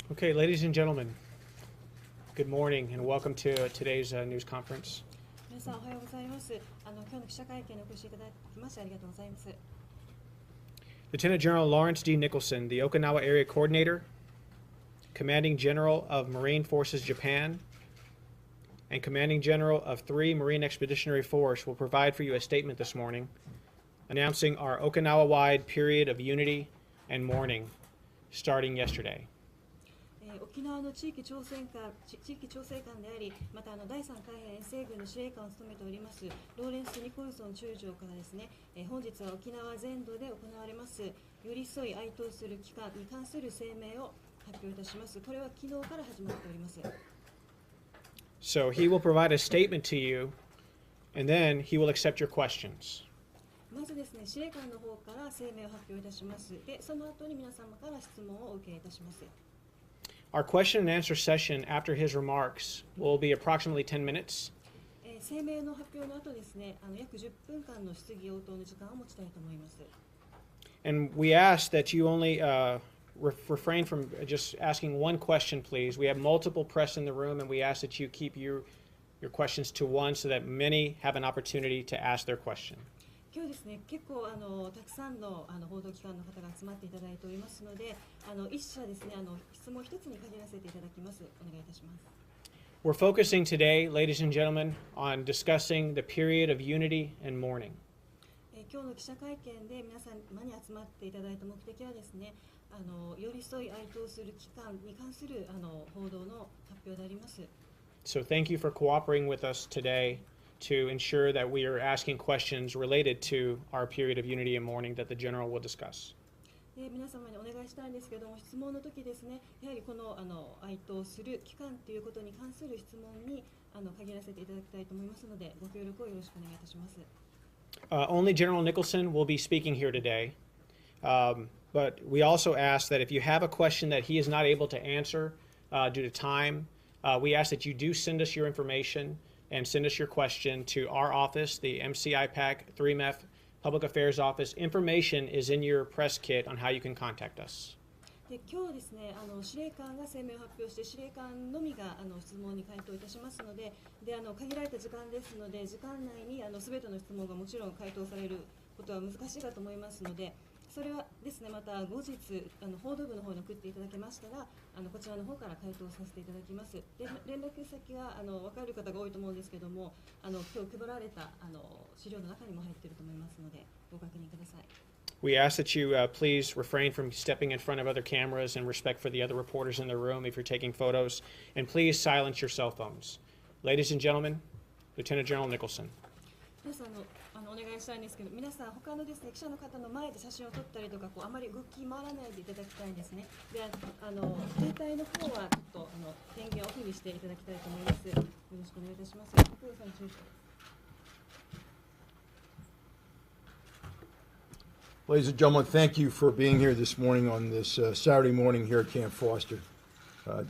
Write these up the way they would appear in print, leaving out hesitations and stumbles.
Okay, ladies and gentlemen, good morning and welcome to today's news conference. 皆さんおはようございます。今日の記者会見にお越しいただきましてありがとうございます。Lieutenant General Lawrence D. Nicholson, the Okinawa Area Coordinator, Commanding General of Marine Forces Japan, and Commanding General of 3 Marine Expeditionary Force will provide for you a statement this morning announcing our Okinawa-wide period of unity and mourning starting yesterday. 沖縄の地域調整官であり、また第3海兵遠征軍の司令官を務めておりますローレンス・ニコルソン中将からですね、本日は沖縄全土で行われます寄り添い哀悼する期間に関する声明を発表いたします。これは昨日から始まっております。So he will provide a statement to you, and then he will accept your questions. まずですね、司令官の方から声明を発表いたします。で、その後に皆様から質問をお受けいたします。Our question and answer session after his remarks will be approximately 10 minutes. 声明の発表の後ですね、約10分間の質疑応答の時間を持ちたいと思います。And we ask that you only refrain from just asking one question, please. We have multiple press in the room, and we ask that you keep your questions to one so that many have an opportunity to ask their question. 今日ですね、結構たくさんの報道機関の方が集まっていただいておりますので、一社ですね、質問一つに限らせていただきます。お願いいたします。We're focusing today, ladies and gentlemen, on discussing the period of unity and mourning. 今日の記者会見で皆様に集まっていただいた目的はですね、寄り添い哀悼する期間に関する報道の発表であります。So thank you for cooperating with us today to ensure that we are asking questions related to our period of unity and mourning that the General will discuss. で、皆様にお願いしたいんですけども、質問の時ですね、やはりこの哀悼する期間ということに関する質問に限らせていただきたいと思いますので、ご協力をよろしくお願いいたします。Only General Nicholson will be speaking here today, but we also ask that if you have a question that he is not able to answer due to time, we ask that you do send us your information and send us your question to our office, the MCIPAC 3MEF Public Affairs Office. Information is in your press kit on how you can contact us. で、今日ですね、司令官が声明を発表して、司令官のみが質問に回答いたしますので、限られた時間ですので、時間内に全ての質問がもちろん回答されることは難しいかと思いますので、それはですね、また後日報道部の方に送っていただけましたら、こちらの方から回答させていただきます。で、連絡先が分かる方が多いと思うんですけども、今日配られた資料の中にも入っていると思いますので、ご確認ください。We ask that you please refrain from stepping in front of other cameras and respect for the other reporters in the room if you're taking photos, and please silence your cell phones. Ladies and gentlemen, Lieutenant General Nicholson. 皆さんお願いしたいんですけど、皆さん他のですね、記者の方の前で写真を撮ったりとか、あまり動き回らないでいただきたいんですね。で、携帯の方はちょっと電源をオフにしていただきたいと思います。よろしくお願いいたします。国土さん中将。Ladies and gentlemen, thank you for being here this morning on this Saturday morning here at Camp Foster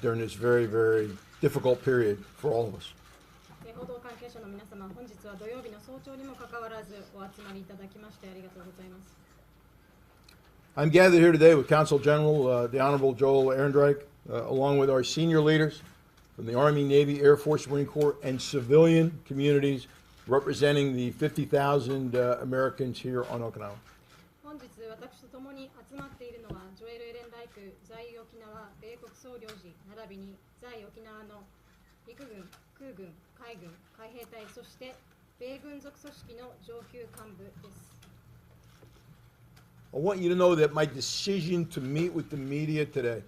during this very, very difficult period for all of us. 報道関係者の皆様、本日は土曜日の早朝にもかかわらずお集まりいただきましてありがとうございます。I'm gathered here today with Consul General the Honorable Joel Ehrenreich, along with our senior leaders from the Army, Navy, Air Force, Marine Corps, and civilian communities representing the 50,000 Americans here on Okinawa. 本日私と共に集まっているのはジョエル・エレンライク在沖縄米国総領事並びに在沖縄の陸軍、空軍、海軍、海兵隊、そして米軍属組織の上級幹部です。I want you to know that my decision to meet with the media today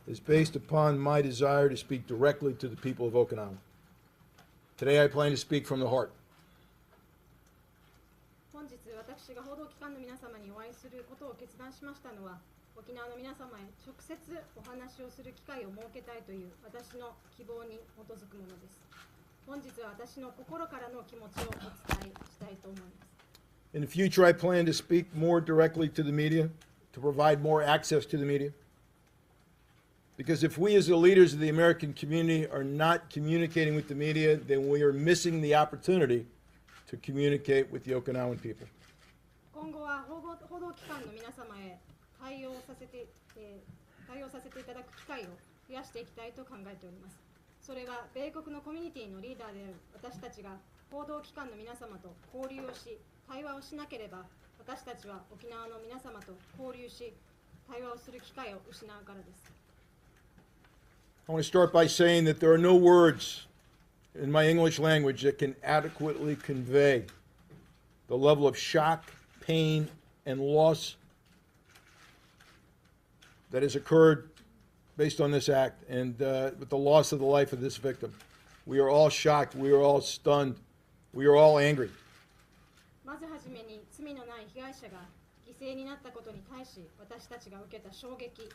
is based upon my desire to speak directly to the people of Okinawa. Today I plan to speak from the heart. 本日私が報道機関の皆様にお会いすることを決断しましたのは、沖縄の皆様へ直接お話をする機会を設けたいという私の希望に基づくものです。本日は私の心からの気持ちをお伝えしたいと思います。In the future, I plan to speak more directly to the media, to provide more access to the media. Because if we as the leaders of the American community are not communicating with the media, then we are missing the opportunity to communicate with the Okinawan people. 今後は報道機関の皆様へ対対応させていただく機会を増やしていきたいと考えております。それは米国のコミュニティのリーダーである私たちが報道機関の皆様と交流をし、対話をしなければ、私たちは沖縄の皆様と交流し、対話をする機会を失うからです。I want to start by saying that there are no words in my English language that can adequately convey the level of shock, pain, and loss that has occurred based on this act and with the loss of the life of this victim. We are all shocked. We are all stunned. We are all angry. まずはじめに罪のない被害者が犠牲になったことに対し、私たちが受けた衝撃、悲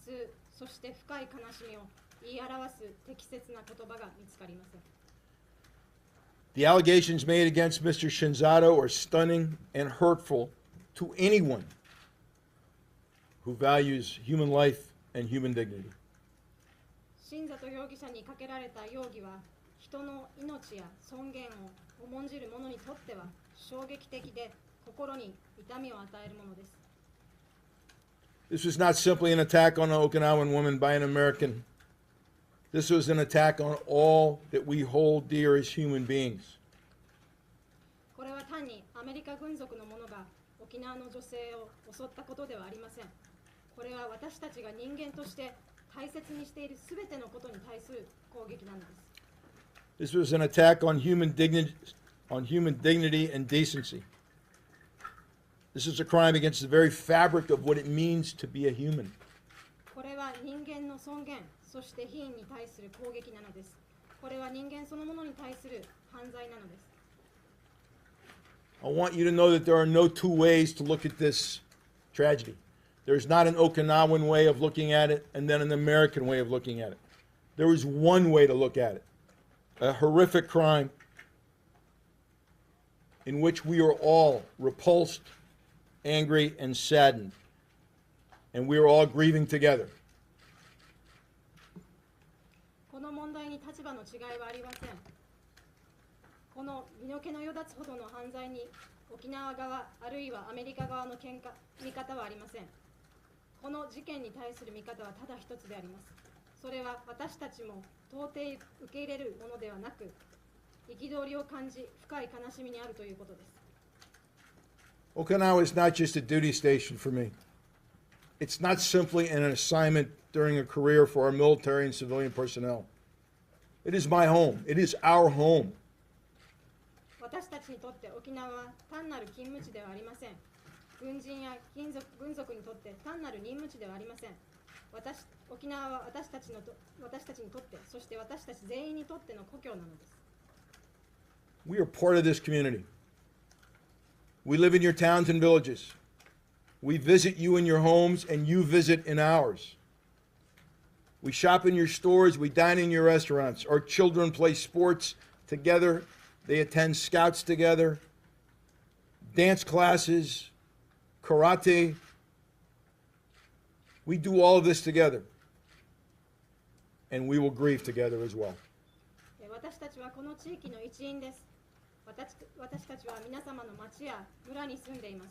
痛、そして深い悲しみを言い表す適切な言葉が見つかりません。The allegations made against Mr. Shinzato are stunning and hurtful to anyone who values human life and human dignity. 新里容疑者にかけられた容疑は、人の命や尊厳を重んじる者にとっては衝撃的で心に痛みを与えるものです。This was not simply an attack on an Okinawan woman by an American. This was an attack on all that we hold dear as human beings. これは単にアメリカ軍属の者が沖縄の女性を襲ったことではありません。これは私たちが人間として大切にしているすべてのことに対する攻撃なのです。This was an attack on human dignity and decency. This is a crime against the very fabric of what it means to be a human. これは人間の尊厳、そして品に対する攻撃なのです。これは人間そのものに対する犯罪なのです。I want you to know that there are no two ways to look at this tragedy. There's not an Okinawan way of looking at it and then an American way of looking at it. There is one way to look at it. A horrific crime in which we are all repulsed, angry, and saddened. And we are all grieving together. この問題に立場の違いはありません。この身の毛のよだつほどの犯罪に沖縄側あるいはアメリカ側の見方はありません。この事件に対する見方はただ一つであります。それは私たちも到底受け入れるものではなく、憤りを感じ深い悲しみにあるということです。Okinawa is not just a duty station for me. It's not simply an assignment during a career for our military and civilian personnel. It is my home. It is our home. 私たちにとって沖縄は単なる勤務地ではありません。軍人や軍属にとって単なる任務地ではありません。沖縄は私たちにとって、そして私たち全員にとっての故郷なのです。We are part of this community. We live in your towns and villages. We visit you in your homes and you visit in ours. We shop in your stores. We dine in your restaurants. Our children play sports together. They attend scouts together, dance classes, karate. We do all of this together. And we will grieve together as well. 私たちはこの地域の一員です。私たちは皆様の町や村に住んでいます。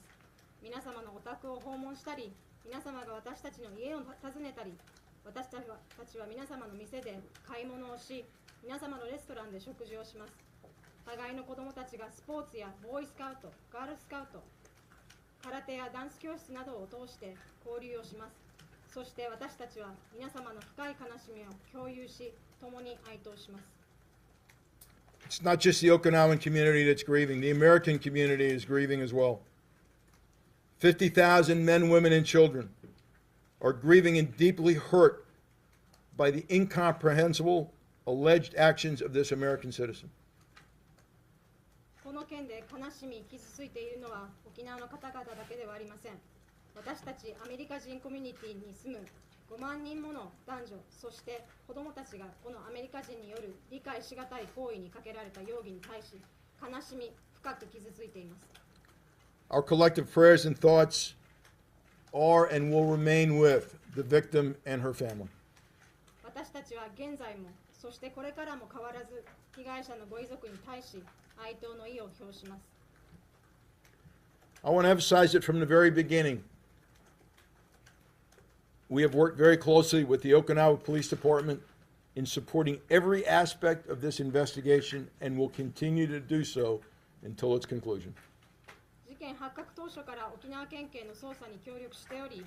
皆様のお宅を訪問したり、皆様が私たちの家を訪ねたり、私たちは皆様の店で買い物をし、皆様のレストランで食事をします。互いの子どもたちがスポーツやボーイスカウト、ガールスカウト、空手やダンス教室などを通して交流をします。そして私たちは皆様の深い悲しみを共有し、共に哀悼します。It's not just the Okinawan community that's grieving. The American community is grieving as well. 50,000 men, women, and children are grieving and deeply hurt by the incomprehensible alleged actions of this American citizen. この件で悲しみ、傷ついているのは沖縄の方々だけではありません。私たちアメリカ人コミュニティに住む5万人もの男女、そして子どもたちがこのアメリカ人による理解しがたい行為にかけられた容疑に対し、悲しみ、深く傷ついています。Our collective prayers and thoughts are and will remain with the victim and her family. 私たちは現在も、そしてこれからも変わらず、被害者のご遺族に対し、哀悼の意を表します。I want to emphasize it from the very beginning. we have worked very closely with the Okinawa Police Department in supporting every aspect of this investigation and will continue to do so until its conclusion. 事件発覚当初から沖縄県警の捜査に協力しており、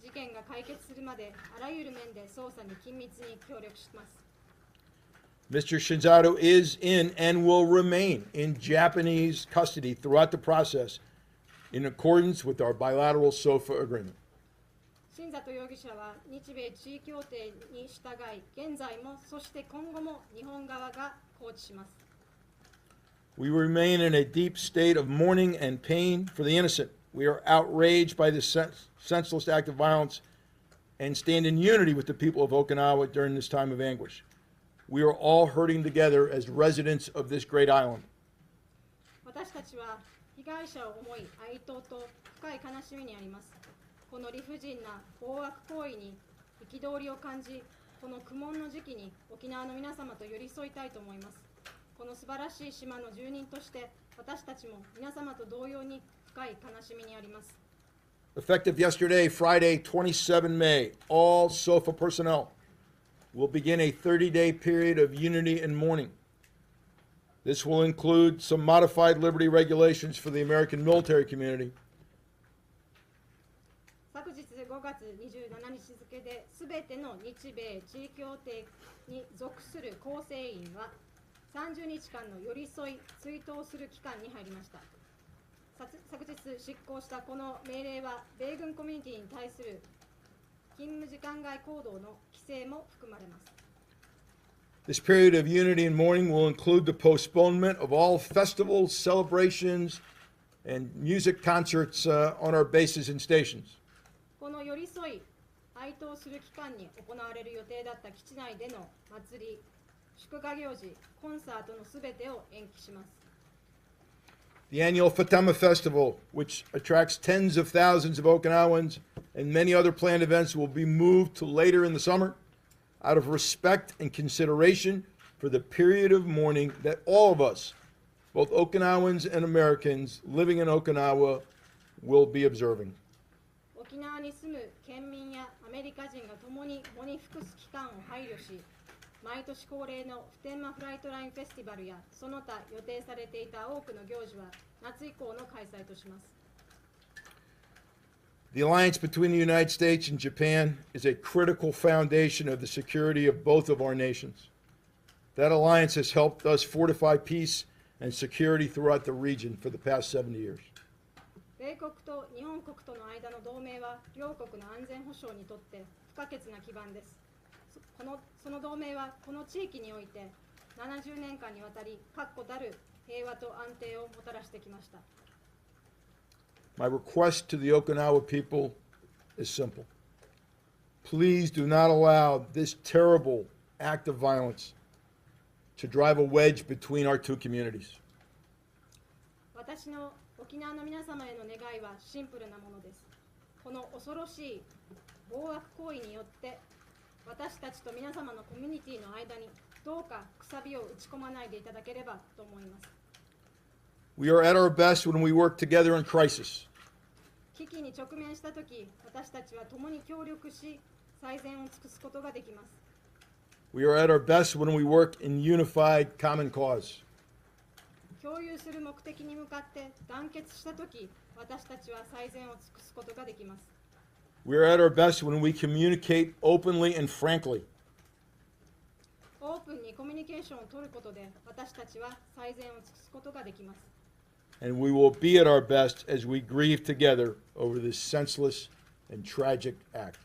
事件が解決するまであらゆる面で捜査に緊密に協力します。Mr. Shinzato is in and will remain in Japanese custody throughout the process in accordance with our bilateral SOFA agreement. 新里容疑者は日米地位協定に従い、現在もそして今後も日本側が放置します。We remain in a deep state of mourning and pain for the innocent. We are outraged by this senseless act of violence and stand in unity with the people of Okinawa during this time of anguish. We are all hurting together as residents of this great island. 私たちは被害者を思い、哀悼と深い悲しみにあります。この理不尽な暴悪行為に憤りを感じ、この苦悶の時期に沖縄の皆様と寄り添いたいと思います。この素晴らしい島の住人として、私たちも皆様と同様に深い悲しみにあります。Effective yesterday, Friday, 27 May, all SOFA personnel will begin a 30-day period of unity and mourning. This will include some modified liberty regulations for the American military community. 昨日5月27日付で、すべての日米地位協定に属する構成員は、30日間の寄り添い、追悼する期間に入りました。昨日執行したこの命令は、米軍コミュニティに対する勤務時間外行動の規制も含まれます。This period of unity and mourning will include the postponement of all festivals, celebrations, and music concerts on our bases and stations. この寄り添い、哀悼する期間に行われる予定だった基地内での祭り、祝賀行事、コンサートのすべてを延期します。The annual Fatama Festival, which attracts tens of thousands of Okinawans and many other planned events, will be moved to later in the summer out of respect and consideration for the period of mourning that all of us, both Okinawans and Americans living in Okinawa, will be observing. 沖縄に住む県民やアメリカ人が共に喪に服す期間を配慮し、毎年恒例の普天間フライトラインフェスティバルやその他予定されていた多くの行事は夏以降の開催とします。The alliance between the United States and Japan is a critical foundation of the security of both of our nations. That alliance has helped us fortify peace and security throughout the region for the past 70 years. 米国と日本国との間の同盟は両国の安全保障にとって不可欠な基盤です。その同盟はこの地域において70年間にわたり確固たる平和と安定をもたらしてきました。My request to the Okinawa people is simple. Please do not allow this terrible act of violence to drive a wedge between our two communities. 私の沖縄の皆様への願いはシンプルなものです。この恐ろしい暴悪行為によって私たちと皆様のコミュニティの間にどうかくさびを打ち込まないでいただければと思います。We are at our best when we work together in crisis. 危機に直面したとき、私たちは共に協力し、最善を尽くすことができます。We are at our best when we work in unified common cause. 共有する目的に向かって団結したとき、私たちは最善を尽くすことができます。We are at our best when we communicate openly and frankly. オープンにコミュニケーションを取ることで、私たちは最善を尽くすことができます。And we will be at our best as we grieve together over this senseless and tragic act.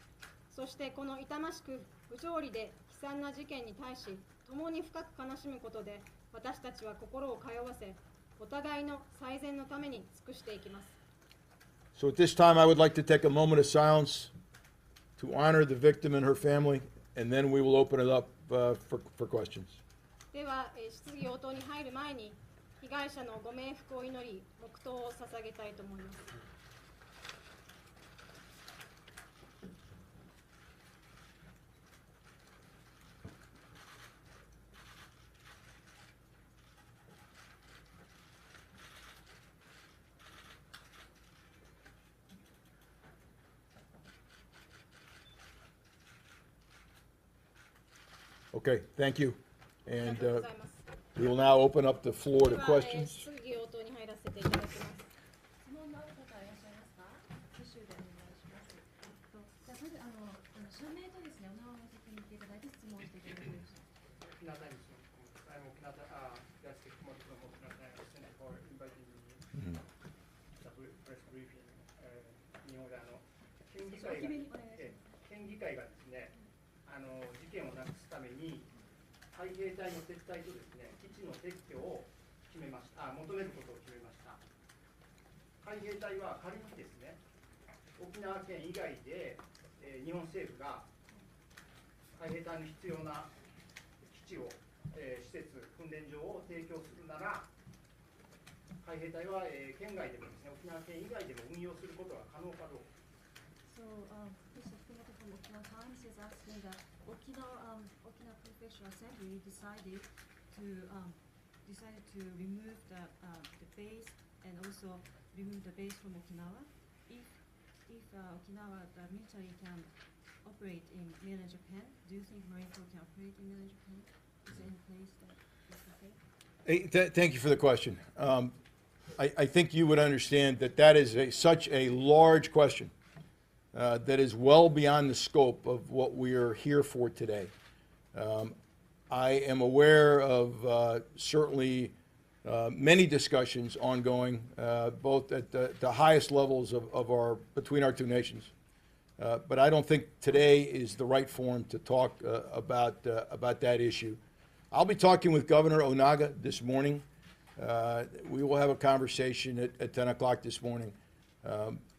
そしてこの痛ましく不条理で悲惨な事件に対し、共に深く悲しむことで、私たちは心を通わせ、お互いの最善のために尽くしていきます。So at this time, I would like to take a moment of silence to honor the victim and her family, and then we will open it up for questions. では、質疑応答に入る前に、被害者のご冥福を祈り、黙祷を捧げたいと思います。Okay, thank you. ありが And とうございます。 we will now open up the floor to では、questions. 質疑応答に入らせていただきます。質問のある方いらっしゃいますか？挙手でお願いします。じゃあまず社名とですね、お名前を先に言っていただいて質問していただけますか。Okinawa Times. I'm Okinawa. That's the command from Okinawa Times. Thank you for inviting me to the press briefing. 日本で県議会が、県議会がですね、事件をなくすために海兵隊の撤退とですね、基地の撤去を決めました。求めることを決めました。海兵隊は仮にですね、沖縄県以外で、日本政府が海兵隊の必要な基地を、施設、訓練場を提供するなら、海兵隊は、県外でもですね、沖縄県以外でも運用することが可能かどうか。So, Mr. Fukumoto from Okinawa Times is asking that Okinawa Prefectural Assembly decided to remove the base and also remove the base from Okinawa. If Okinawa the military can operate in mainland Japan, do you think Marine Corps can operate in mainland Japan? Is there any place that is okay? Hey, thank you for the question. I think you would understand that that is such a large question that is well beyond the scope of what we are here for today. I am aware of certainly many discussions ongoing, both at the highest levels of between our two nations. But I don't think today is the right forum to talk about that issue. I'll be talking with Governor Onaga this morning. We will have a conversation at 10 o'clock this morning.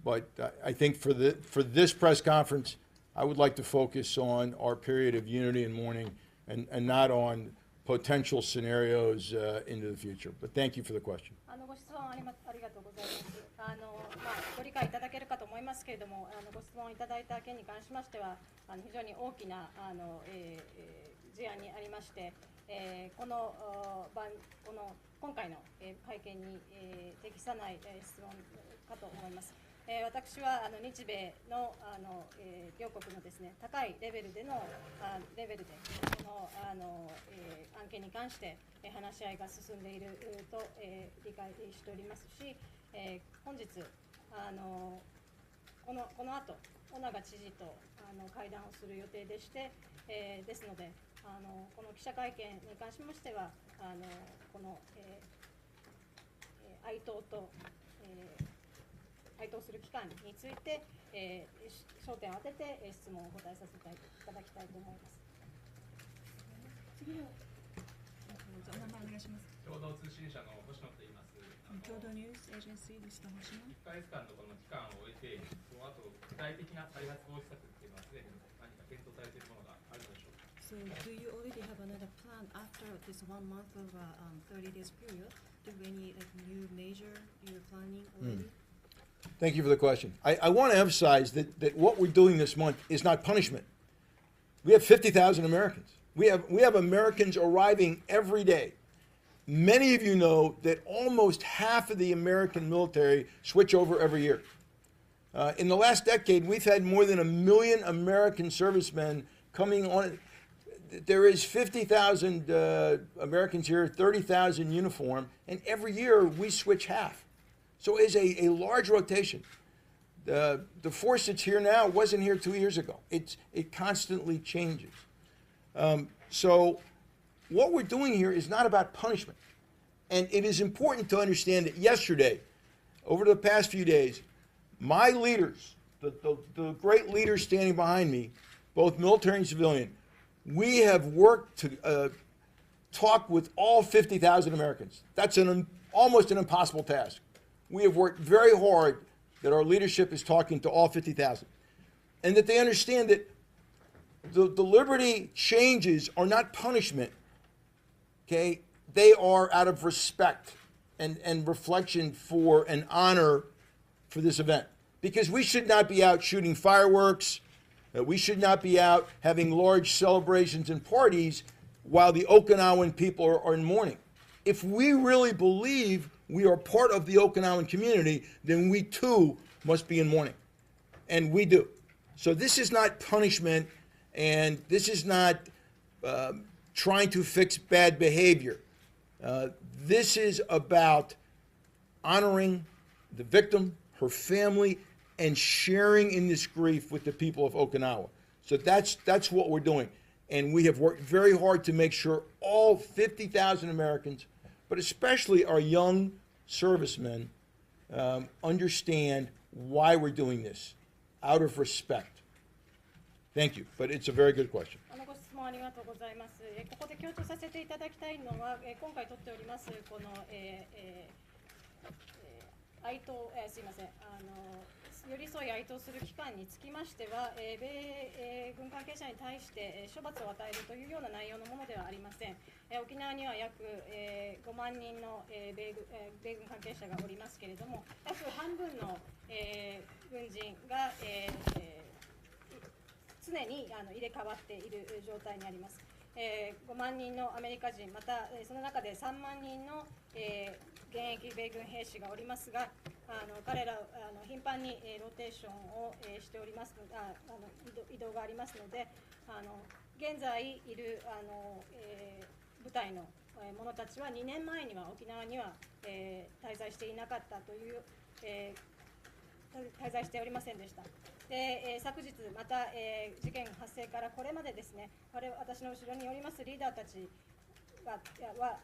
But I think for this press conference, I would like to focus on our period of unity and mourning and not on potential scenarios into the future. But thank you for the question. ご質問ありがとうございます。ご理解いただけるかと思いますけれども、ご質問いただいた件に関しましては、非常に大きな事案にありまして、今回の会見に適さない質問かと思います。私は日米の両国のですね、高いレベルでこの案件に関して話し合いが進んでいると理解しておりますし、本日この後尾長知事と会談をする予定でして、ですのでこの記者会見に関しましてはこの哀悼する期間について、焦点を当てて質問を答えさせていただきたいと思います。次のお名前お願いします。共同通信社の星野と言います。共同ニュースエージェンシーでした星野。1ヶ月間のこの期間を終えて、その後具体的な再発防止策っていうのはすでに何か検討されているものがあるのでしょうか。So, do you already have another plan after this 1 month of 30 days period? Do you have any new measure you're planning already? Thank you for the question. I want to emphasize that what we're doing this month is not punishment. We have 50,000 Americans. We have Americans arriving every day. Many of you know that almost half of the American military switch over every year. In the last decade, we've had more than 1 million American servicemen coming on. There is 50,000 Americans here, 30,000 uniform, and every year we switch half. So it's a large rotation. The force that's here now wasn't here 2 years ago. It constantly changes. So what we're doing here is not about punishment. And it is important to understand that yesterday, over the past few days, my leaders, the great leaders standing behind me, both military and civilian, we have worked to talk with all 50,000 Americans. That's almost an impossible task. We have worked very hard that our leadership is talking to all 50,000. And that they understand that the liberty changes are not punishment, okay? They are out of respect and reflection for an honor for this event. Because we should not be out shooting fireworks. We should not be out having large celebrations and parties while the Okinawan people are in mourning. If we really believe we are part of the Okinawan community, then we too must be in mourning. And we do. So this is not punishment, and this is not trying to fix bad behavior. This is about honoring the victim, her family, and sharing in this grief with the people of Okinawa. So that's what we're doing. And we have worked very hard to make sure all 50,000 Americans, but especially our young servicemen, understand why we're doing this, out of respect. Thank you, but it's a very good question. ご質問ありがとうございます。ここで強調させていただきたいのは、今回取っておりますこの、すいません、寄り添い哀悼する期間につきましては、米軍関係者に対して処罰を与えるというような内容のものではありません。沖縄には約5万人の米軍関係者がおりますけれども、約半分の軍人が常に入れ替わっている状態にあります。5万人のアメリカ人、またその中で3万人の現役米軍兵士がおりますが、彼ら頻繁にローテーションをしております移動がありますので、現在いる部隊の者たちは2年前には沖縄には滞在していなかったという、滞在しておりませんでした。で昨日また、事件発生からこれまでですね、私の後ろにおりますリーダーたちは、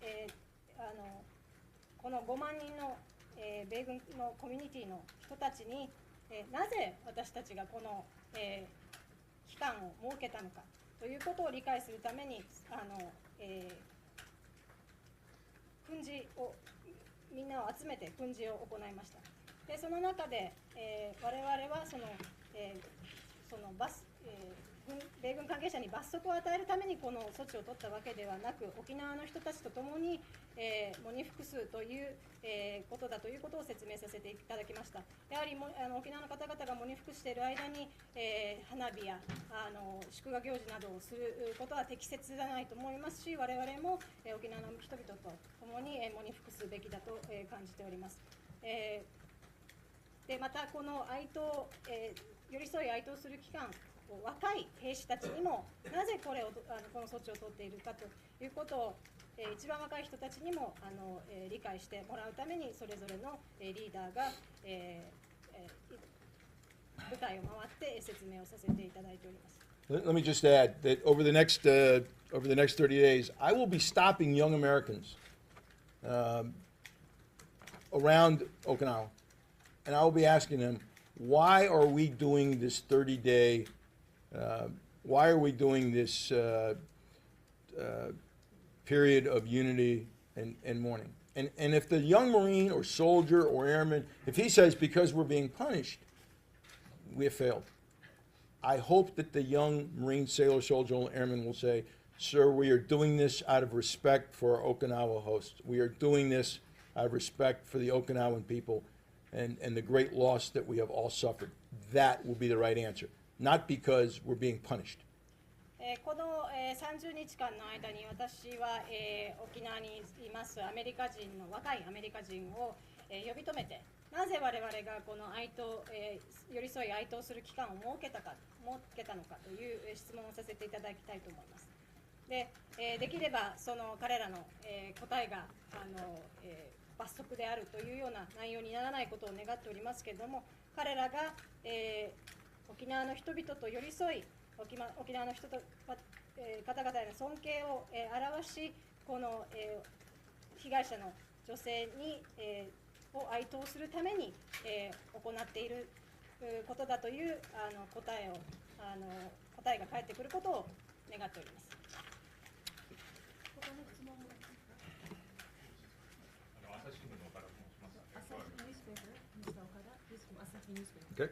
この5万人の、米軍のコミュニティの人たちに、なぜ私たちがこの、期間を設けたのかということを理解するために訓示をみんなを集めて訓示を行いました。でその中で、我々はその米軍関係者に罰則を与えるためにこの措置を取ったわけではなく、沖縄の人たちと共に喪に服すという、ことだということを説明させていただきました。やはり沖縄の方々が喪に服している間に、花火や祝賀行事などをすることは適切ではないと思いますし、我々も、沖縄の人々と共に喪に服すべきだと、感じております。でまたこの寄り添い哀悼する期間、若い兵士たちにもなぜこの措置を取っているかということを、一番若い人たちにも理解してもらうために、それぞれのリーダーが、部隊を回って説明をさせていただいております。Let me just add that over the next 30 days, I will be stopping young Americans around Okinawa, and I will be asking them, why are we doing this 30-day, why are we doing this period of unity and mourning? And if the young Marine or soldier or airman, if he says because we're being punished, we have failed. I hope that the young Marine, sailor, soldier, and airman will say, sir, we are doing this out of respect for our Okinawa hosts. We are doing this out of respect for the Okinawan people and the great loss that we have all suffered. That will be the right answer, not because we're being punished. この30日間の間に私は沖縄にいます若いアメリカ人を呼び止めて、なぜ我々がこの寄り添い哀悼する期間を設けたのかという質問をさせていただきたいと思います。できればその彼らの答えが罰則であるというような内容にならないことを願っておりますけれども、彼らが沖縄の人々と寄り添い、沖縄の方々への尊敬を表し、この被害者の女性を哀悼するために行っていることだという答えが返ってくることを願っております。他の質問も朝日新聞の岡田と申します。朝日ニュースペーパー、ミスター岡田、朝日ニュースペーパー。Okay.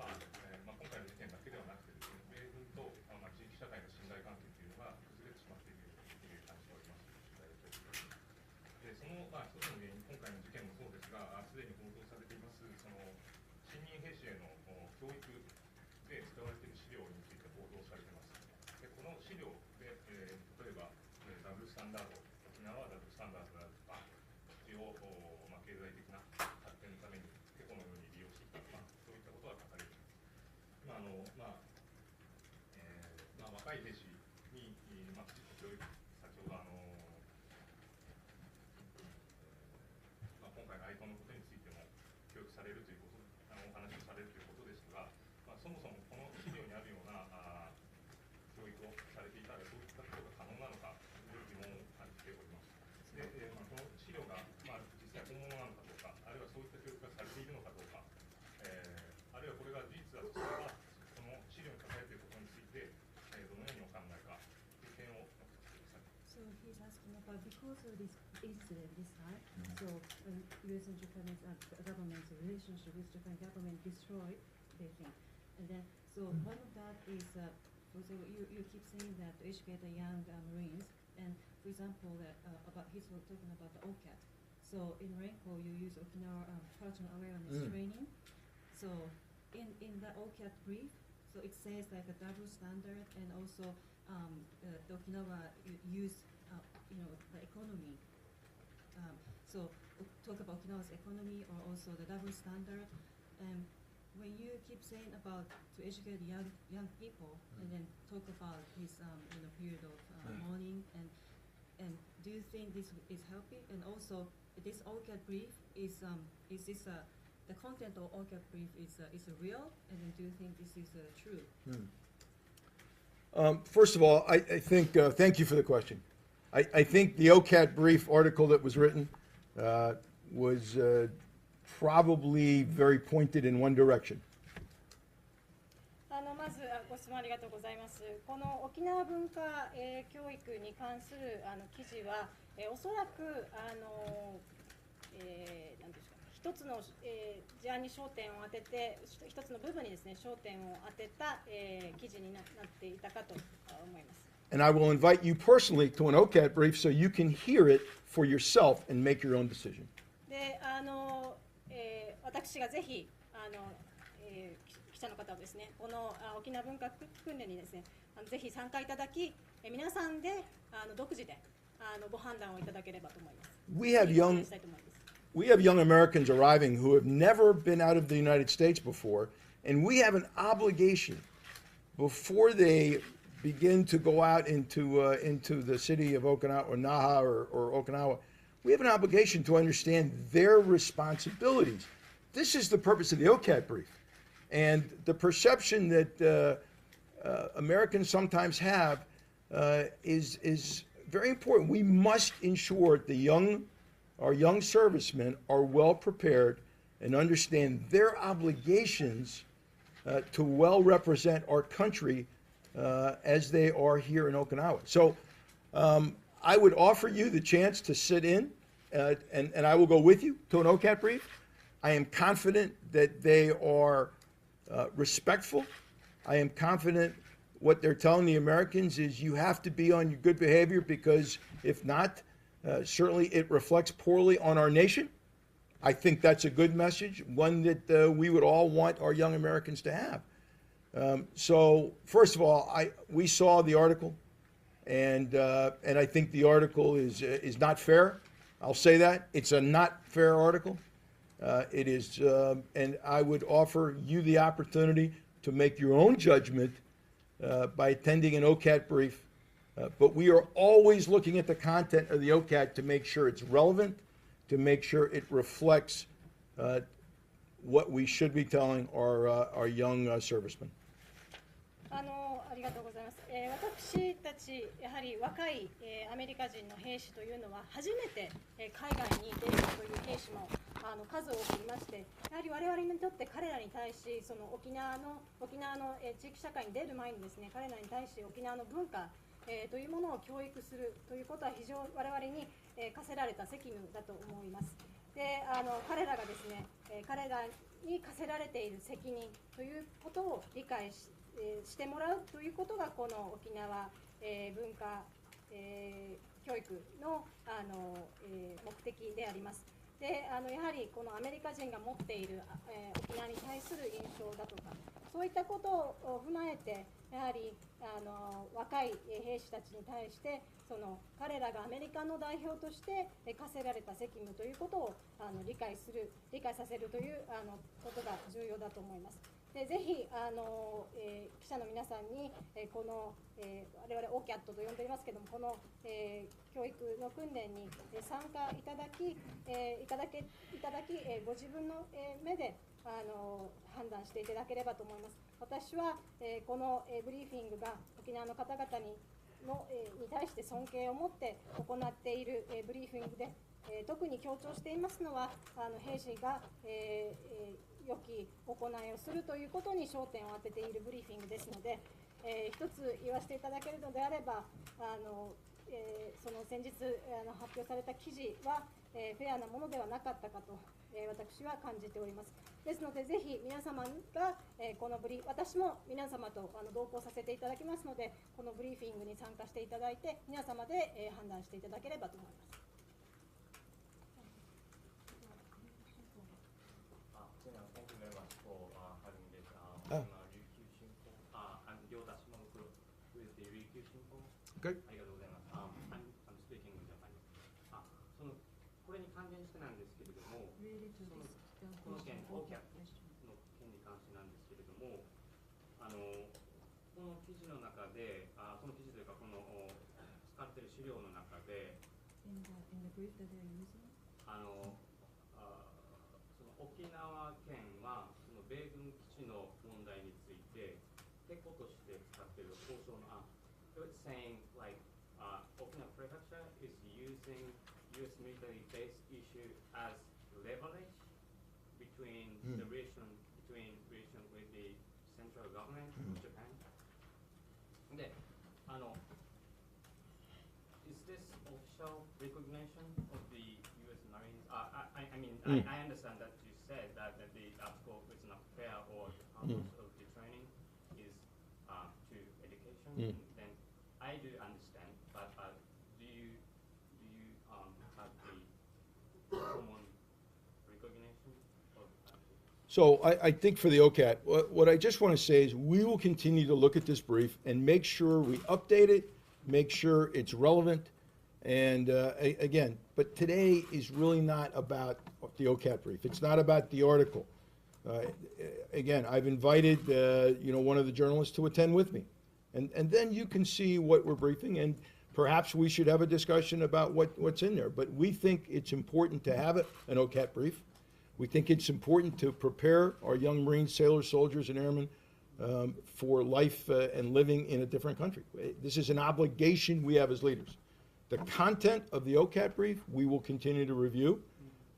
今回の事件だけではなくてですね、米軍と地域社会の信頼関係というのが崩れてしまっているという感じております。でその一つの原因、今回の事件もそうですが、すでに報道されていますその新任兵士への教育で使われている資料について報道されています。でこの資料で、例えばダブルスタンダード、沖縄はダブルスタンダードであるとか、一応経済的な発展のためにテコのように利用してきたとか、そういったことが書かれています。若い兵士にますし、先ほど今回のアイコンのことについても教育されるということ、お話をされるということですが、そもそもこの資料にあるような教育をされていたら、そういったことが可能なのかという疑問を感じております。で、この資料が、実際本物なのかどうか、あるいはそういった教育がされているのかどうか、あるいはこれが事実だとすれば、この資料に書かれていることについて、どのようにお考えかという点を送ってください。So he's asking about because of this incident this time. So U.S. and Japanese government's relationship with Japan government destroyed they think, and then so one of that is for example you keep saying that to educate the young Marines, and for example about he's talking about the OCAT. So in Marine Corps you use Okinawa cultural awareness training. So in the OCAT brief, so it says like a double standard, and also the Okinawa use the economy. So talk about Okinawa's economy or also the double standard. When you keep saying about to educate young people, and then talk about this period of mourning, and do you think this is helping? And also this OCAT brief is this the content of OCAT brief is real? And then do you think this is true? First of all, I think, thank you for the question. I think the OCAT brief article that was written was probably very pointed in one direction. まずご質問ありがとうございます。この沖縄文化、教育に関する記事は、おそらく何ですか、一つの、事案に焦点を当てて、一つの部分にですね焦点を当てた、記事になっていたかと思います。And I will invite you personally to an OCAT brief so you can hear it for yourself and make your own decision. で、私がぜひ記者の方をですね、この沖縄文化訓練にですね、ぜひ参加いただき、皆さんで独自でご判断をいただければと思います。We have young Americans arriving who have never been out of the United States before, and we have an obligation before they begin to go out into the city of Okinawa or Naha or Okinawa. We have an obligation to understand their responsibilities. This is the purpose of the OCAT brief. And the perception that Americans sometimes have is very important. We must ensure our young servicemen are well prepared and understand their obligations to well represent our country as they are here in Okinawa. So I would offer you the chance to sit in, and I will go with you to an OCAT brief. I am confident that they are respectful. I am confident what they're telling the Americans is you have to be on your good behavior, because if not, certainly it reflects poorly on our nation. I think that's a good message, one that we would all want our young Americans to have. So first of all, we saw the article, and I think the article is not fair. I'll say that. It's a not fair article. It is, and I would offer you the opportunity to make your own judgment by attending an OCAT brief. But we are always looking at the content of the OCAT to make sure it's relevant, to make sure it reflects what we should be telling our young servicemen. ありがとうございます。私たちやはり若い、アメリカ人の兵士というのは初めて、海外に出るという兵士も数多くいまして、やはり我々にとって彼らに対しその沖縄の、地域社会に出る前にですね、彼らに対し沖縄の文化、というものを教育するということは非常に我々に、課せられた責務だと思います。で、彼らがですね、彼らに課せられている責任ということを理解してもらうということがこの沖縄、文化、教育の、目的であります。で、やはりこのアメリカ人が持っている、沖縄に対する印象だとか、そういったことを踏まえて、やはり若い兵士たちに対してその彼らがアメリカの代表として課せられた責務ということを理解させるということが重要だと思います。でぜひ記者の皆さんに、この、我々 OCAT と呼んでおりますけれども、この、教育の訓練に参加いただき、ご自分の、目で判断していただければと思います。私は、この、ブリーフィングが沖縄の方々に対して尊敬を持って行っている、ブリーフィングで、特に強調していますのは、兵士が、良き行いをするということに焦点を当てているブリーフィングですので、一つ言わせていただけるのであれば、その先日発表された記事は、フェアなものではなかったかと、私は感じております。ですので、ぜひ皆様が、この私も皆様と同行させていただきますので、このブリーフィングに参加していただいて、皆様で、判断していただければと思います。Thank you very much for having this Ryukyu Shinko. I'm Ryota Shimabukuro with the Ryukyu Shinko. Okay. ありがとうございます。I'm speaking in Japanese. これに関連してなんですけれども、この件、OCAT の件に関してなんですけれども、この記事の中で、この記事というか、この使っている資料の中で、沖縄県はその米軍基地の問題について、てことして使っている交渉の案。It's saying like Okinawa Prefecture is using U.S. military base issue as leverage between the relation with the central government of Japan. で、is this official recognition of the U.S. Marines? I understand that you said that the article is not fair or the purpose of the training is to education. Then I do understand, but do you have the common recognition of that? So I think for the OCAT, what I just want to say is we will continue to look at this brief and make sure we update it, make sure it's relevant. And again, but today is really not about the OCAT brief. It's not about the article. Again, I've invited one of the journalists to attend with me, and then you can see what we're briefing, and perhaps we should have a discussion about what's in there. But we think it's important to have an OCAT brief. We think it's important to prepare our young Marines, sailors, soldiers, and airmen for life and living in a different country. This is an obligation we have as leaders. The content of the OCAT brief we will continue to review,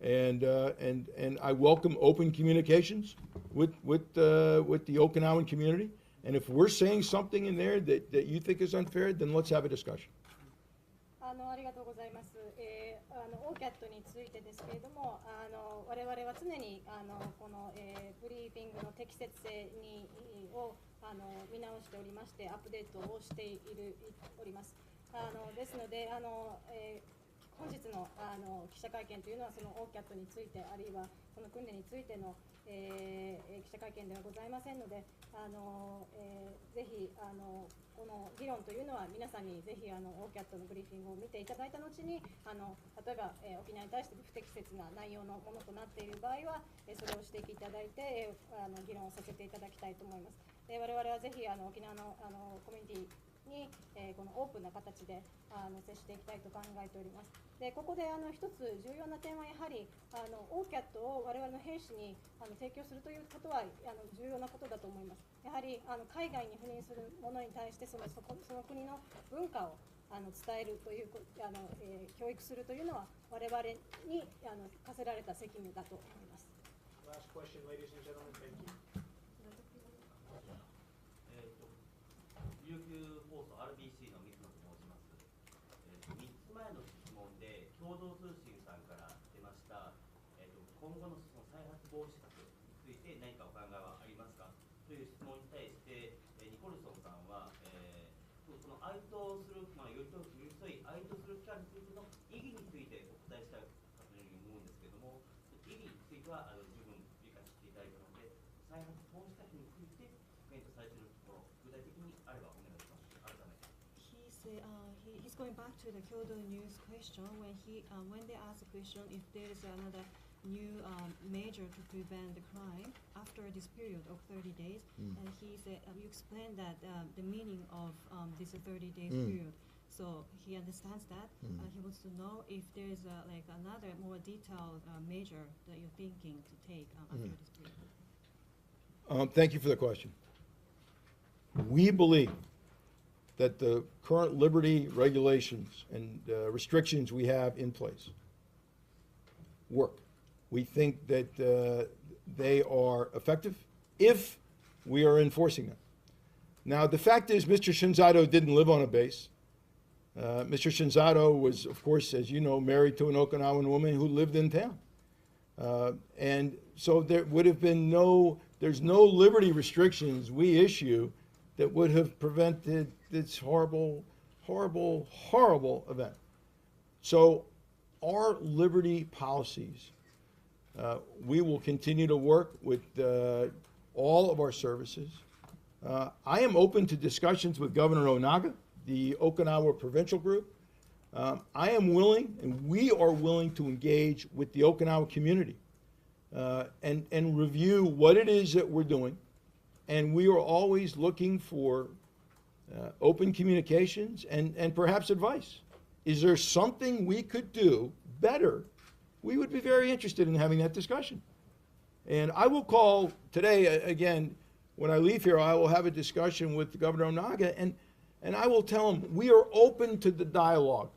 and I welcome open communications with the Okinawan community. And if we're saying something in there that you think is unfair, then let's have a discussion. ありがとうございます。OCAT についてですけれども、我々は常にこの、ブリーフィングの適切性を見直しておりまして、アップデートをしております。ですので本日の記者会見というのはその OCAT について、あるいはこの訓練についての、記者会見ではございませんので、ぜひこの議論というのは皆さんにぜひOCAT のブリーフィングを見ていただいた後に例えば、沖縄に対して不適切な内容のものとなっている場合はそれを指摘いただいて議論をさせていただきたいと思います。我々はぜひ沖縄のコミュニティに、このオープンな形で接していきたいと考えております。でここで一つ重要な点はやはりOCAT を我々の兵士に提供するということは重要なことだと思います。やはり海外に赴任する者に対してその国の文化を伝えるという教育するというのは我々に課せられた責務だと思います。Last question, ladies and gentlemen. Thank you. 琉球放送 RBC の水野と申します。3つ前の質問で共同通信さんから出ました、今後のその再発防止策について何かお考えはありますかという質問に対して、ニコルソンさんは、その哀悼する、寄り添い哀悼する期間についての意義についてお答えしたいかというふうに思うんですけれども、意義については十分理解していただいたので、再発防止策について検討されているところ、具体的にあればお願いします。改めて。He's going back to the Kyodo News question when they asked the question if there is another new measure to prevent the crime after this period of 30 days. And he said, you explained that the meaning of this 30 days period. So he understands that. He wants to know if there's like another more detailed measure that you're thinking to take after this period. Thank you for the question. We believe that the current liberty regulations and restrictions we have in place work. We think that they are effective if we are enforcing them. Now, the fact is, Mr. Shinzato didn't live on a base. Mr. Shinzato was, of course, as you know, married to an Okinawan woman who lived in town. And so there would have been there's no liberty restrictions we issue that would have prevented this horrible, horrible, horrible event. So our liberty policies, we will continue to work with all of our services. I am open to discussions with Governor Onaga, the Okinawa Provincial Group. I am willing, and we are willing to engage with the Okinawa community and review what it is that we're doing. And we are always looking for open communications and perhaps advice. Is there something we could do better? We would be very interested in having that discussion. And I will call today, again, when I leave here, I will have a discussion with Governor Onaga, and I will tell him we are open to the dialogue.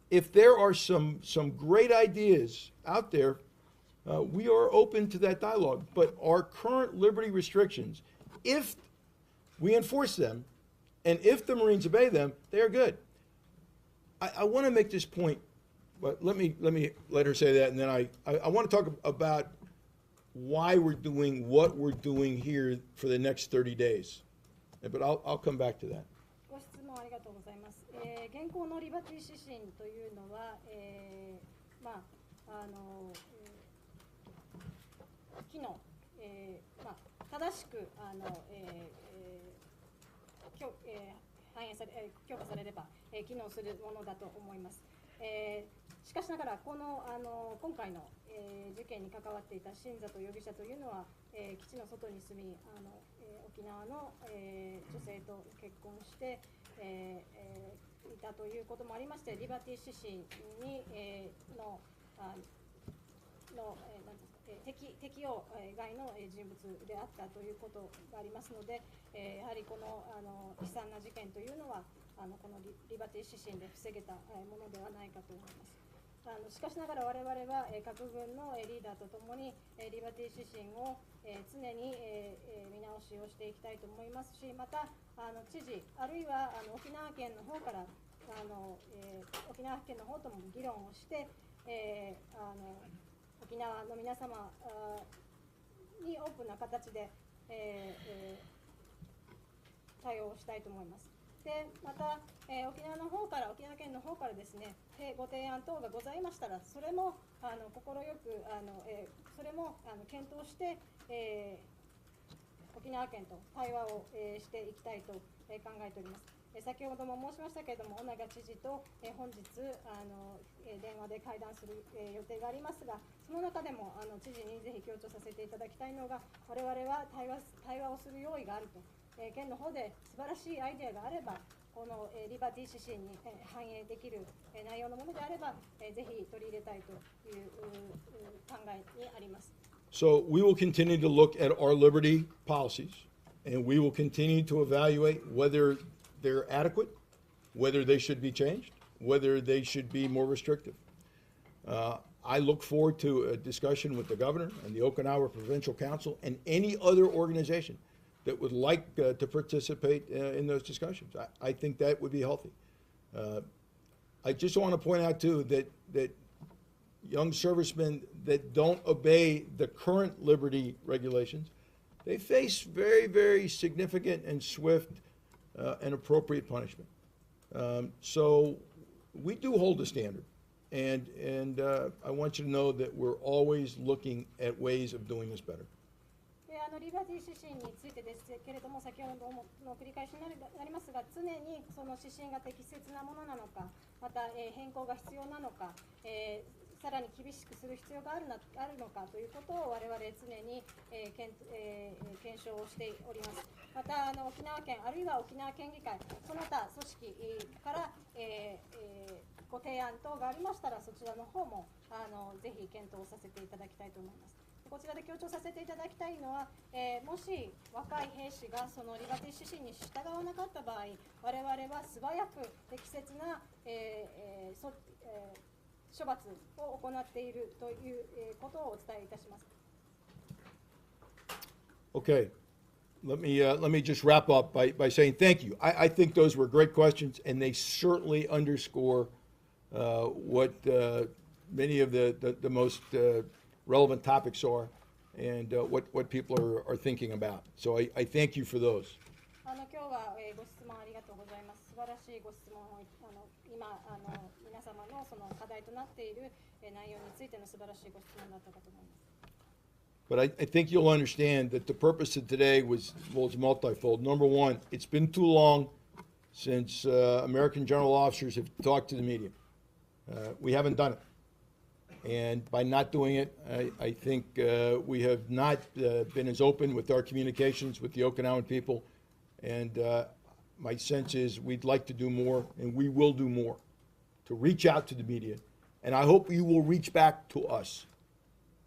If there are some great ideas out there, we are open to that dialogue. But our current liberty restrictions, if we enforce them, and if the Marines obey them, they are good. I want to make this point, but let me let her say that, and then I want to talk about why we're doing what we're doing here for the next 30 days. But I'll come back to that. ご質問ありがとうございます。現行のリバティ指針というのは、機能、正しく強化されれば、機能するものだと思います。しかしながら今回の、事件に関わっていた新里容疑者というのは、基地の外に住み沖縄の、女性と結婚して、いたということもありまして、リバティ指針に、適用外の人物であったということがありますので、やはりこの悲惨な事件というのはこのリバティ指針で防げたものではないかと思います。しかしながら我々は各軍のリーダーとともにリバティ指針を常に見直しをしていきたいと思いますし、また知事あるいは沖縄県の方から沖縄県の方とも議論をして、沖縄の皆様にオープンな形で、対応したいと思います。でまた、沖縄県の方からですね、ご提案等がございましたら、それも快くそれも検討して、沖縄県と対話を、していきたいと、考えております。先ほども申しましたけれども、尾長知事と、本日電話で会談する、予定がありますが、その中でも知事にぜひ強調させていただきたいのが、我々は対話をする用意があると。県の方で素晴らしいアイデアがあれば、このリバティ指針に反映できる内容のものであれば、ぜひ取り入れたいという考えにあります。So we will continue to look at our liberty policies, and we will continue to evaluate whether they're adequate, whether they should be changed, whether they should be more restrictive. I look forward to a discussion with the governor and the Okinawa Provincial Council and any other organization that would like to participate in those discussions. I think that would be healthy. I just want to point out, too, that young servicemen that don't obey the current liberty regulations, they face very, very significant and swift and appropriate punishment. So we do hold a standard. And I want you to know that we're always looking at ways of doing this better. リバティ指針についてですけれども、先ほどの繰り返しになりますが、常にその指針が適切なものなのか、また変更が必要なのか、さらに厳しくする必要があるのかということを我々常に、検証をしております。また沖縄県あるいは沖縄県議会その他組織から、ご提案等がありましたらそちらの方もぜひ検討させていただきたいと思います。こちらで強調させていただきたいのは、もし若い兵士がそのリバティ指針に従わなかった場合、我々は素早く適切な、処罰を行っているということをお伝えいたします。Okay, let me just wrap up by saying thank you. I think those were great questions, and they certainly underscore what many of the most relevant topics are, and what people are thinking about. So I thank you for those. 今日は、ご質問ありがとうございます。素晴らしいご質問を今皆様のその課題となっている内容についての素晴らしいご質問だったかと思います。But I think you'll understand that the purpose of today was multifold. Number one, it's been too long since American general officers have talked to the media. We haven't done it. And by not doing it, I think we have not been as open with our communications with the Okinawan people. And my sense is we'd like to do more, and we will do more to reach out to the media. And I hope you will reach back to us.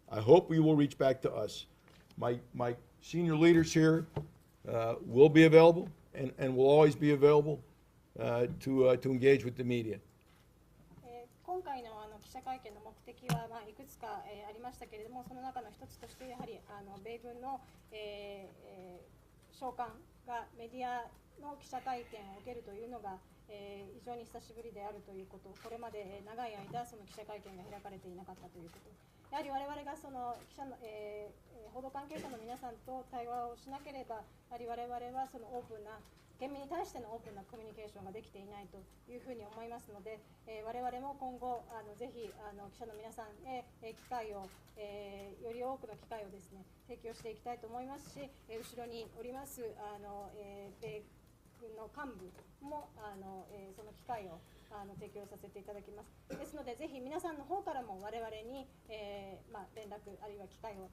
I hope you will reach back to us. My senior leaders here will be available and will always be available to engage with the media. 今回の記者会見の目的は、いくつか、ありましたけれども、その中の一つとしてやはり米軍の、将官がメディアの記者会見を受けるというのが、非常に久しぶりであるということ、これまで長い間その記者会見が開かれていなかったということ、やはり我々がその記者の、報道関係者の皆さんと対話をしなければ、やはり我々はそのオープンな県民に対してのオープンなコミュニケーションができていないというふうに思いますので、我々も今後ぜひ記者の皆さんへ機会を、より多くの機会をですね提供していきたいと思いますし、後ろにおります米軍の幹部もその機会を提供させていただきます。ですのでぜひ皆さんの方からも我々に、連絡あるいは機会を、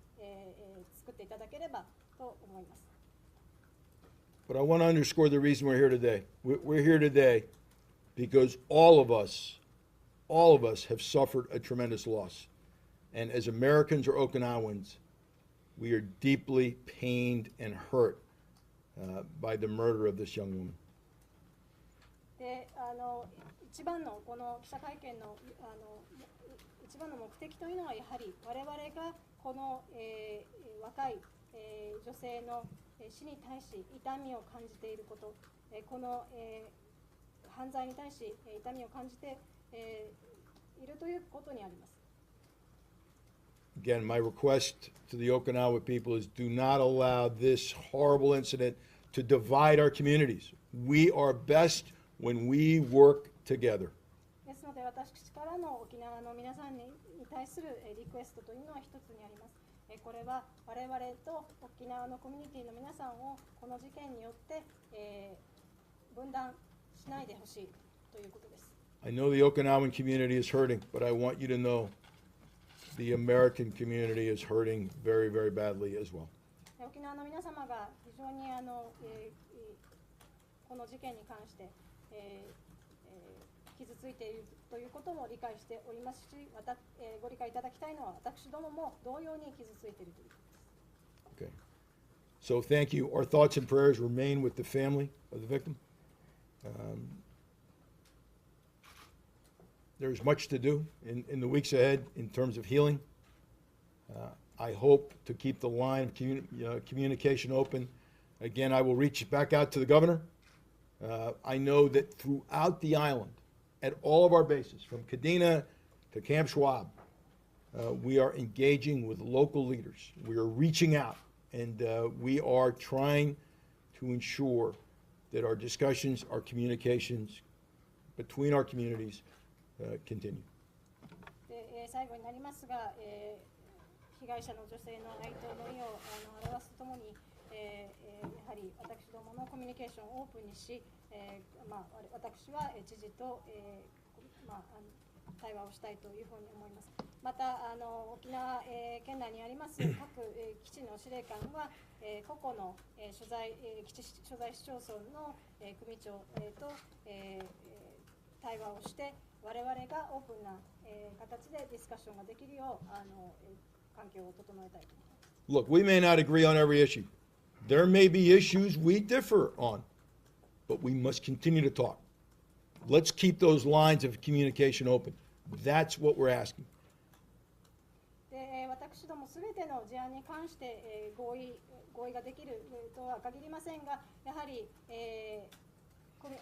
作っていただければと思います。But I want to underscore the reason we're here today. We're here today because all of us have suffered a tremendous loss. And as Americans or Okinawans, we are deeply pained and hurt by the murder of this young woman. で一番のこの記者会見の一番の目的というのはやはり我々がこの、若い、女性の死に対し痛みを感じていること、この、犯罪に対し痛みを感じて、いるということにあります。Again, my request to the Okinawa people is do not allow this horrible incident to divide our communities. We are best when we work together. ですので私からの沖縄の皆さんに対するリクエストというのは一つにあります。これは我々と沖縄のコミュニティの皆さんをこの事件によって、分断しないでほしいということです。I know the Okinawan community is hurting, but I want you to know the American community is hurting very, very badly as well. 沖縄の皆様が非常にこの事件に関して、傷ついているということも理解しておりますし、ご理解いただきたいのは私どもも同様に傷ついているということです。Okay. So thank you. Our thoughts and prayers remain with the family of the victim. There's much to do in the weeks ahead in terms of healing. I hope to keep the line of communication open. Again, I will reach back out to the governor. I know that throughout the island, at all of our bases, from Kadena to Camp Schwab, we are engaging with local leaders. We are reaching out, and we are trying to ensure that our discussions, our communications between our communities continue. で最後になりますが、被害者の女性の哀悼の意を表すとともに、やはり私どものコミュニケーションをオープンにし、私は知事と、対話をしたいというふうに思います。また沖縄、県内にあります各、基地の司令官は、個々の、所在市町村の、組長、と、対話をして我々がオープンな、形でディスカッションができるよう環境を整えたいと思います。Look, we may not agree on every issue. There may be issues we differ on, but we must continue to talk. Let's keep those lines of communication open. That's what we're asking. で私どもすべての事案に関して、合意ができるとは限りませんが、やはり、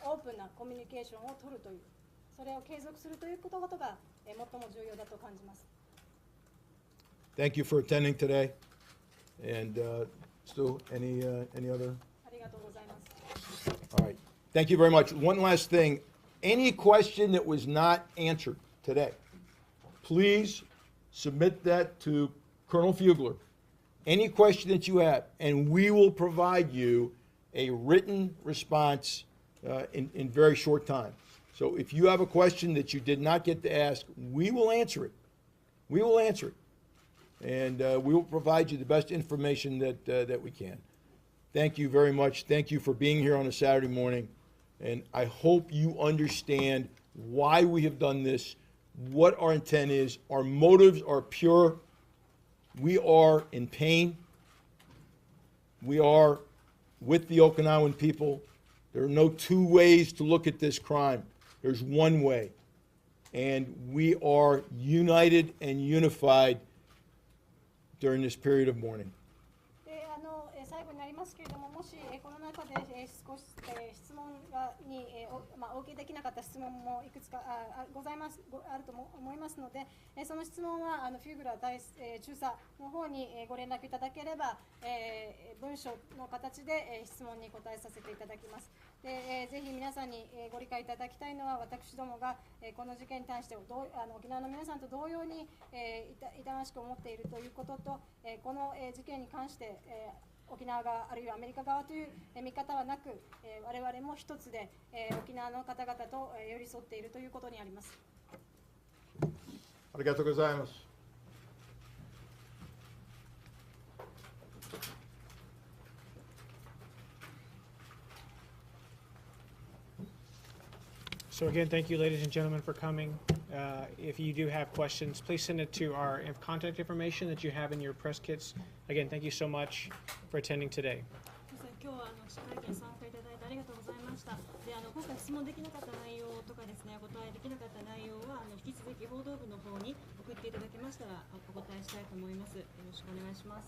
オープンなコミュニケーションを取るという、それを継続するということが、最も重要だと感じます。Thank you for attending today. And Stu, any other? ありがとうございます。All right. Thank you very much. One last thing. Any question that was not answered today, please submit that to Colonel Fugler. Any question that you have, and we will provide you a written response in very short time. So if you have a question that you did not get to ask, we will answer it. We will answer it. And we will provide you the best information that we can. Thank you very much. Thank you for being here on a Saturday morning. And I hope you understand why we have done this, what our intent is. Our motives are pure. We are in pain. We are with the Okinawan people. There are no two ways to look at this crime. There's one way. And we are united and unified during this period of mourning. で最後になりますけれども、もしこの中で少し質問にお受けできなかった質問もいくつかあると思いますので、その質問はフィグラー中佐の方にご連絡いただければ、文書の形で質問に答えさせていただきます。でぜひ皆さんにご理解いただきたいのは、私どもがこの事件に対して沖縄の皆さんと同様に痛ましく思っているということと、この事件に関して沖縄側あるいはアメリカ側という見方はなく、我々も一つで沖縄の方々と寄り添っているということにあります。ありがとうございます。So again, thank you, ladies and gentlemen, for coming. If you do have questions, please send it to our contact information that you have in your press kits. Again, thank you so much for attending today. 今日は記者会見参加いただいてありがとうございました。で今回質問できなかった内容とかですね、お答えできなかった内容は引き続き報道部の方に送っていただけましたらお答えしたいと思います。よろしくお願いします。